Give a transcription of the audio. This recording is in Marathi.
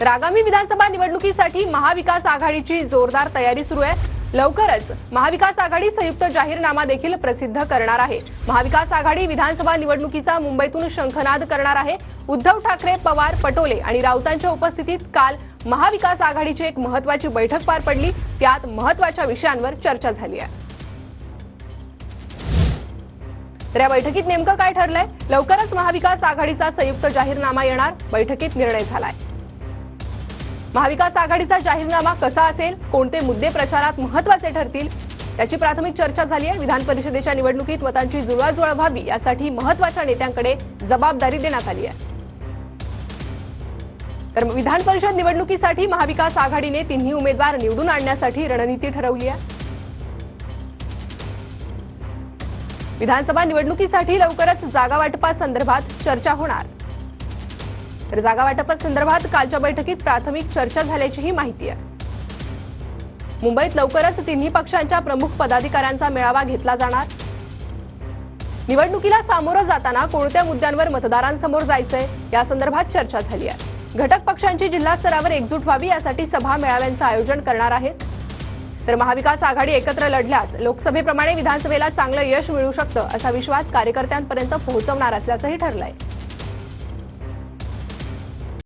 तर आगामी विधानसभा निवडणुकीसाठी महाविकास आघाडीची जोरदार तयारी सुरू आहे। लवकरच महाविकास आघाडी संयुक्त जाहीरनामा देखील प्रसिद्ध करणार आहे। महाविकास आघाडी विधानसभा निवडणुकीचा मुंबईतून शंखनाद करणार आहे। उद्धव ठाकरे, पवार, पटोले आणि राऊतांच्या उपस्थितीत काल महाविकास आघाडीची एक महत्त्वाची बैठक पार पडली। त्यात महत्त्वाच्या विषयांवर चर्चा झाली आहे। तर या बैठकीत नेमकं काय ठरलंय? लवकरच महाविकास आघाडीचा संयुक्त जाहीरनामा येणार, बैठकीत निर्णय झालाय। महाविकास आघाडीचा जाहीरनामा कसा असेल, कोणते मुद्दे प्रचारात महत्त्वाचे ठरतील, याची प्राथमिक चर्चा झाली आहे। विधान परिषदेच्या निवडणुकीत मतांची जुळवाजुळव व्हावी यासाठी महत्त्वाच्या नेत्यांकडे जबाबदारी देण्यात आली आहे। तर विधान परिषद निवडणुकीसाठी महाविकास आघाडीने तिन्ही उमेदवार निवडून आणण्यासाठी रणनीती ठरवली आहे। विधानसभा निवडणुकीसाठी लवकरच जागा वाटपासंदर्भात चर्चा होणार। तर जागा वाटपासंदर्भात कालच्या बैठकीत प्राथमिक चर्चा झाल्याचीही माहिती आहे। मुंबईत लवकरच तिन्ही पक्षांच्या प्रमुख पदाधिकाऱ्यांचा मेळावा घेतला जाणार। निवडणुकीला सामोरं जाताना कोणत्या मुद्द्यांवर मतदारांसमोर जायचंय या संदर्भात चर्चा झाली आहे। घटक पक्षांची जिल्हा स्तरावर एकजूट व्हावी यासाठी सभा मेळाव्यांचं आयोजन करणार आहेत। तर महाविकास आघाडी एकत्र लढल्यास लोकसभेप्रमाणे विधानसभेला चांगलं यश मिळू शकतं असा विश्वास कार्यकर्त्यांपर्यंत पोहोचवणार असल्याचंही ठरलंय।